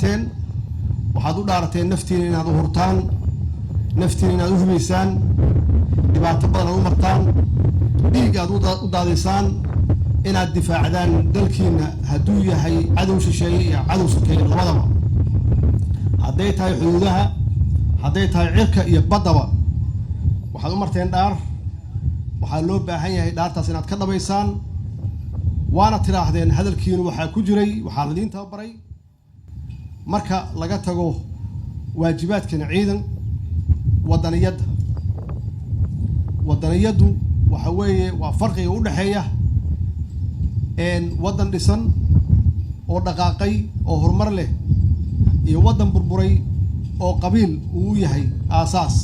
dhaarateen waxaad u dhaarateen naftiina inaad u hurtaan naftiina inaad u hubaysaan dhibaato badan aad u martaan dhiig aad u daadiysaan inaad difaacdaan dalkiina hadduu yahay cadow shisheeye iyo cadow sokeeye labadaba hadday tahay xuduudaha hadday tahay cirka iyo baddaba waxaad u marteen dhaar waxaa loo baahan yahay dhaartaas inaad ka dhabaysaan waana tiraahdeen hadalkiinu waxaa ku jiray waxaa ladiin tababaray marka laga tago waajibaadkeena ciidan wadaniyaddu waxa weeye waa farqiga u dhexeeya waddan dhisan oo dhaqaaqay oo horumar leh iyo waddan burburay oo qabiil uu yahay aasaas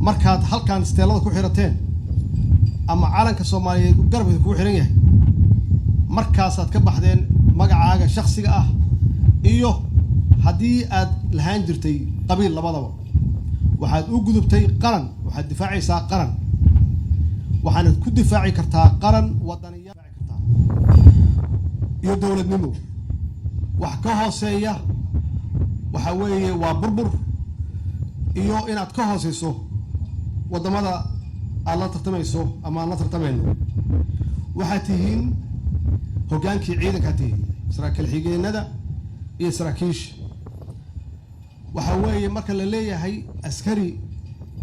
markaad halkan steelada ku xirateen ama calanka Soomaaliyeed garabka ku xiran yahay markaasaad ka baxdeen magacaaga shakhsiga ah iyo haddii aad lahaan jirtay qabiil labadaba waxaad u gudubtay qaran waxaad difaacaysaa qaran waxaanad ku difaaci kartaa qaran wadaniya kartaa iyo dowladnimo wax ka hooseeya waxa weeye waa burbur iyo inaad ka hooseyso wadamada aad la tartamayso ama aan la tartamayno waxaad tihiin hoggaankii ciidankaad tihiin saraakiil xigeenada iyo saraakiisha waxa weeye marka la leeyahay askari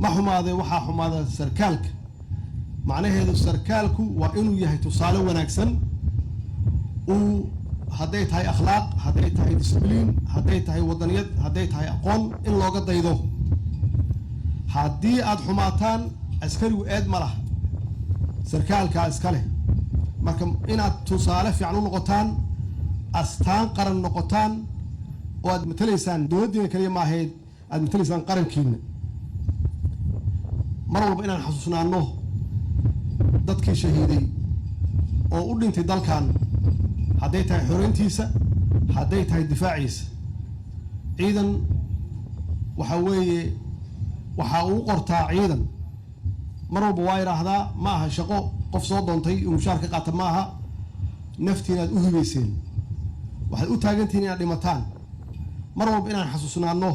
ma xumaade waxaa xumaada sarkaalka macnaheedu sarkaalku waa inuu yahay tusaale wanaagsan uu hadday tahay akhlaaq hadday tahay discipliin hadday tahay wadaniyad hadday tahay aqoon in looga daydo haddii aad xumaataan askarigu eed ma laha sarkaalkaa iska leh marka inaad tusaale fiican u noqotaan astaan qaran noqotaan oo aad matalaysaan dowladdiina kaliya ma ahayd aad matalaysaan qarankiina mar walba inaan xasuusnaano dadkii shahiiday oo u dhintay dalkan hadday tahay xoreyntiisa hadday tahay difaaciisa ciidan waxa weeye waxa uu qortaa ciidan mar walba waa yidhaahdaa ma aha shaqo qof soo doontay uu mushaar ka qaata ma aha naftiina aad u hibayseen waxaad u taagantihiin inaad dhimataan mar walba inaan xasuusnaano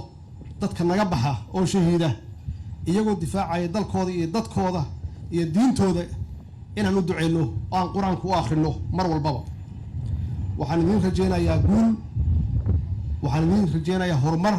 dadka naga baxa oo shahiida iyagoo difaacaya dalkooda iyo dadkooda iyo diintooda inaan u duceyno oo aan qur-aanku u akhrino mar walbaba waxaan idin rajeynayaa guul waxaan idin rajeynayaa horumar